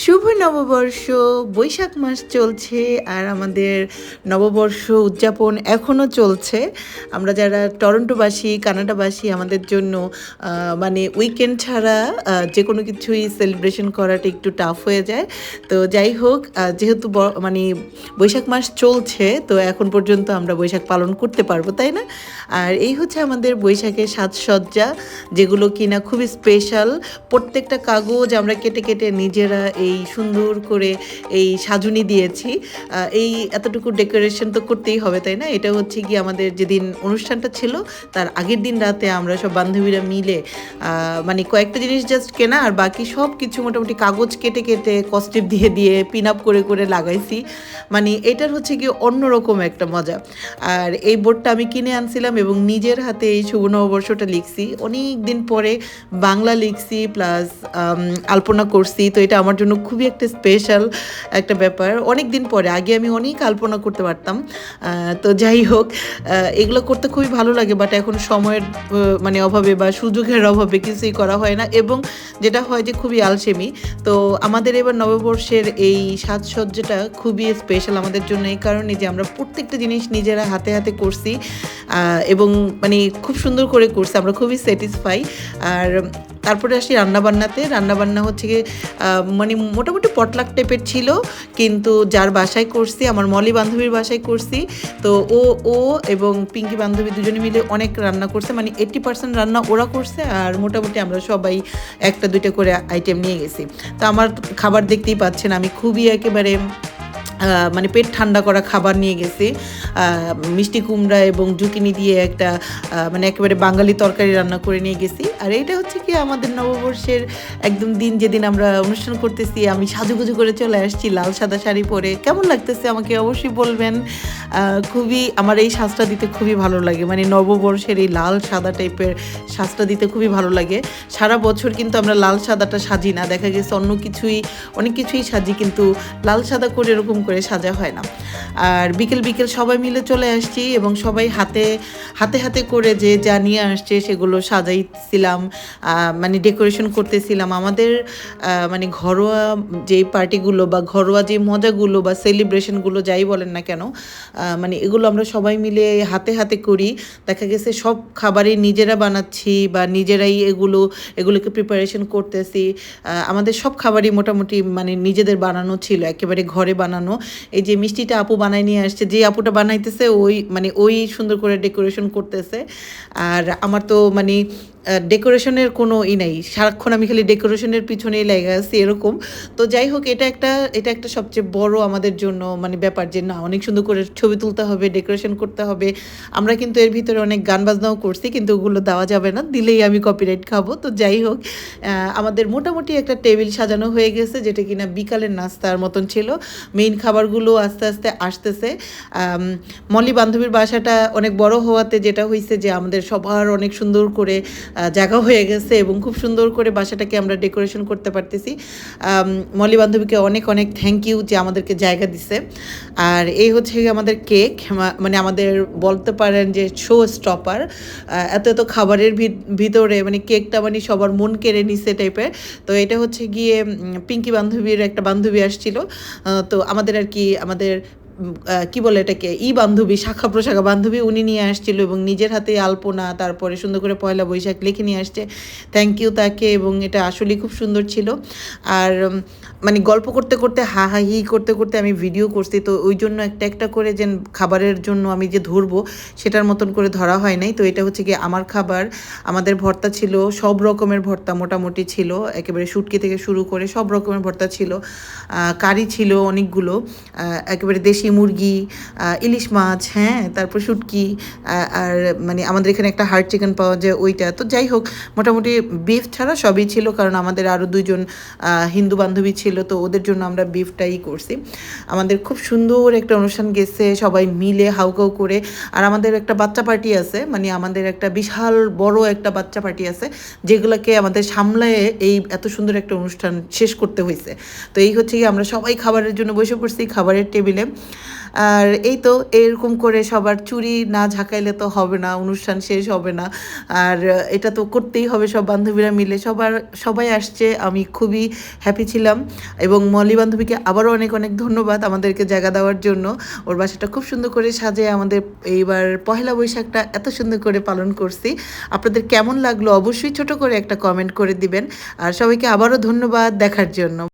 শুভ নববর্ষ। বৈশাখ মাস চলছে আর আমাদের নববর্ষ উদযাপন এখনও চলছে। আমরা যারা টরন্টোবাসী, কানাডাবাসী আমাদের জন্য মানে উইকেন্ড ছাড়া যে কোনো কিছুই সেলিব্রেশন করাটা একটু টাফ হয়ে যায়। তো যাই হোক, যেহেতু মানে বৈশাখ মাস চলছে, তো এখন পর্যন্ত আমরা বৈশাখ পালন করতে পারবো, তাই না? আর এই হচ্ছে আমাদের বৈশাখের সাজসজ্জা, যেগুলো কিনা খুবই স্পেশাল। প্রত্যেকটা কাগজ আমরা কেটে কেটে নিজেরা এই সুন্দর করে এই সাজুনি দিয়েছি। এই এতটুকু ডেকোরেশন তো করতেই হবে, তাই না? এটা হচ্ছে কি আমাদের যেদিন অনুষ্ঠানটা ছিল তার আগের দিন রাতে আমরা সব বান্ধবীরা মিলে মানে কয়েকটা জিনিস জাস্ট কেনা, আর বাকি সব কিছু মোটামুটি কাগজ কেটে কেটে কস্টেপ দিয়ে দিয়ে পিন আপ করে করে লাগাইছি। মানে এটার হচ্ছে কি অন্যরকম একটা মজা। আর এই বোর্ডটা আমি কিনে আনছিলাম এবং নিজের হাতে এই শুভ নববর্ষটা লিখছি অনেক দিন পরে। বাংলা লিখছি প্লাস আলপনা করছি, তো এটা আমার জন্য খুবই একটা স্পেশাল একটা ব্যাপার। অনেক দিন পরে, আগে আমি অনেক আলপনা করতে পারতাম। তো যাই হোক, এগুলো করতে খুবই ভালো লাগে, বাট এখন সময়ের মানে অভাবে বা সুযোগের অভাবে কিছুই করা হয় না, এবং যেটা হয় যে খুবই আলসেমি। তো আমাদের এবার নববর্ষের এই সাজসজ্জাটা খুবই স্পেশাল আমাদের জন্য এই কারণে যে আমরা প্রত্যেকটা জিনিস নিজেরা হাতে হাতে করছি, এবং মানে খুব সুন্দর করে করছি, আমরা খুবই স্যাটিসফাই। আর তারপরে আসি রান্নাবান্নাতে। রান্নাবান্না হচ্ছে গিয়ে মানে মোটামুটি পটলাক টাইপের ছিল, কিন্তু যার বাসায় করছি, আমার মলি বান্ধবীর বাসায় করছি। তো ও এবং পিঙ্কি বান্ধবী দুজনে মিলে অনেক রান্না করছে, মানে 80% রান্না ওরা করছে, আর মোটামুটি আমরা সবাই একটা দুইটা করে আইটেম নিয়ে গেছি। তো আমার খাবার দেখতেই পাচ্ছেন, আমি খুবই একেবারে মানে পেট ঠান্ডা করা খাবার নিয়ে গেছি। মিষ্টি কুমড়া এবং জুকিনি দিয়ে একটা মানে একেবারে বাঙালি তরকারি রান্না করে নিয়ে গেছি। আর এটা হচ্ছে কি আমাদের নববর্ষের একদম দিন, যেদিন আমরা অনুষ্ঠান করতেছি, আমি সাজুগুজু করে চলে আসছি লাল সাদা শাড়ি পরে। কেমন লাগতেছে আমাকে অবশ্যই বলবেন। খুবই আমার এই সাজটা দিতে খুবই ভালো লাগে, মানে নববর্ষের এই লাল সাদা টাইপের সাজটা দিতে খুবই ভালো লাগে। সারা বছর কিন্তু আমরা লাল সাদাটা সাজি না, দেখা গেছে অন্য কিছুই, অনেক কিছুই সাজি, কিন্তু লাল সাদা করে এরকম করে সাজা হয় না। আর বিকেল বিকেল সবাই মিলে চলে আসছি এবং সবাই হাতে হাতে হাতে করে যে যা নিয়ে আসছে সেগুলো সাজাইছিলাম, মানে ডেকোরেশন করতেছিলাম। আমাদের মানে ঘরোয়া যে পার্টিগুলো বা ঘরোয়া যে মজাগুলো বা সেলিব্রেশনগুলো যাই বলেন না কেন, মানে এগুলো আমরা সবাই মিলে হাতে হাতে করি। দেখা গেছে সব খাবারই নিজেরা বানাচ্ছি বা নিজেরাই এগুলোকে প্রিপারেশন করতেছি। আমাদের সব খাবারই মোটামুটি মানে নিজেদের বানানো ছিল, একেবারে ঘরে বানানো। এই যে মিষ্টিটা আপু বানাই নিয়ে আসছে, যে আপুটা বানাইতেছে ওই সুন্দর করে ডেকোরেশন করতেছে। আর আমার তো মানে ডেকোরেশনের কোনো নাই, সারাক্ষণ আমি খালি ডেকোরেশনের পিছনেই লেগে আছি এরকম। তো যাই হোক, এটা একটা সবচেয়ে বড় আমাদের জন্য মানে ব্যাপার, যে না অনেক সুন্দর করে ছবি তুলতে হবে, ডেকোরেশন করতে হবে। আমরা কিন্তু এর ভিতরে অনেক গান বাজনাও করছি, কিন্তু ওগুলো দেওয়া যাবে না, দিলেই আমি কপিরাইট খাবো। তো যাই হোক, আমাদের মোটামুটি একটা টেবিল সাজানো হয়ে গেছে, যেটা কিনা বিকালের নাস্তার মতন ছিল। মেইন খাবারগুলো আস্তে আস্তে আসতেছে। মলি বান্ধবীর বাসাটা অনেক বড় হওয়াতে যেটা হয়েছে যে আমাদের সবার অনেক সুন্দর করে জায়গা হয়ে গেছে এবং খুব সুন্দর করে বাসাটাকে আমরা ডেকোরেশন করতে পারতেছি। মলি বান্ধবীকে অনেক অনেক থ্যাংক ইউ যে আমাদেরকে জায়গা দিছে। আর এই হচ্ছে আমাদের কেক, মানে আমাদের বলতে পারেন যে শো স্টপার। এত এত খাবারের ভিতরে মানে কেকটা মানে সবার মন কেড়ে নিছে টাইপের। তো এটা হচ্ছে গিয়ে পিঙ্কি বান্ধবীর একটা বান্ধবী আসছিল, তো আমাদের আর কি আমাদের কি বলে এটাকে বান্ধবী, শাখা প্রশাখা বান্ধবী, উনি নিয়ে আসছিল এবং নিজের হাতে আলপনা, তারপরে সুন্দর করে পয়লা বৈশাখ লিখে নিয়ে আসছে। থ্যাংক ইউ তাকে, এবং এটা আসলেই খুব সুন্দর ছিল। আর মানে গল্প করতে করতে হা হা হি করতে করতে আমি ভিডিও করছি, তো ওই জন্য একটা একটা করে যে খাবারের জন্য আমি যে ধরবো সেটার মতন করে ধরা হয় নাই। তো এটা হচ্ছে কি আমার খাবার। আমাদের ভর্তা ছিল, সব রকমের ভর্তা মোটামুটি ছিল, একেবারে শুটকি থেকে শুরু করে সব রকমের ভর্তা ছিল। কারি ছিল অনেকগুলো, একেবারে দেশি মুরগি, ইলিশ মাছ, হ্যাঁ, তারপর শুটকি, আর মানে আমাদের এখানে একটা হার্ড চিকেন পাওয়া যায় ওইটা। তো যাই হোক, মোটামুটি বিফ ছাড়া সবই ছিল, কারণ আমাদের আরও দুইজন হিন্দু বান্ধবী ছিল, তো ওদের জন্য আমরা বিফটাই করছি। আমাদের খুব সুন্দর একটা অনুষ্ঠান গেছে, সবাই মিলে হাউকাউ করে। আর আমাদের একটা বাচ্চা পার্টি আছে, মানে আমাদের একটা বিশাল বড় একটা বাচ্চা পার্টি আছে, যেগুলোকে আমাদের সামলায় এই এত সুন্দর একটা অনুষ্ঠান শেষ করতে হয়েছে। তো এই হচ্ছে কি আমরা সবাই খাবারের জন্য বসে পড়ছি খাবারের টেবিলে। আর এই তো এরকম করে সবার চুড়ি না ঝাঁকাইলে তো হবে না, অনুষ্ঠান শেষ হবে না। আর এটা তো করতেই হবে, সব বান্ধবীরা মিলে সবাই আসছে, আমি খুবই হ্যাপি ছিলাম। এবং মলি বান্ধবীকে আবারও অনেক অনেক ধন্যবাদ আমাদেরকে জায়গা দেওয়ার জন্য। ওর বাসাটা খুব সুন্দর করে সাজিয়ে আমাদের এইবার পহেলা বৈশাখটা এত সুন্দর করে পালন করছি। আপনাদের কেমন লাগলো অবশ্যই ছোট করে একটা কমেন্ট করে দিবেন। আর সবাইকে আবারও ধন্যবাদ দেখার জন্য।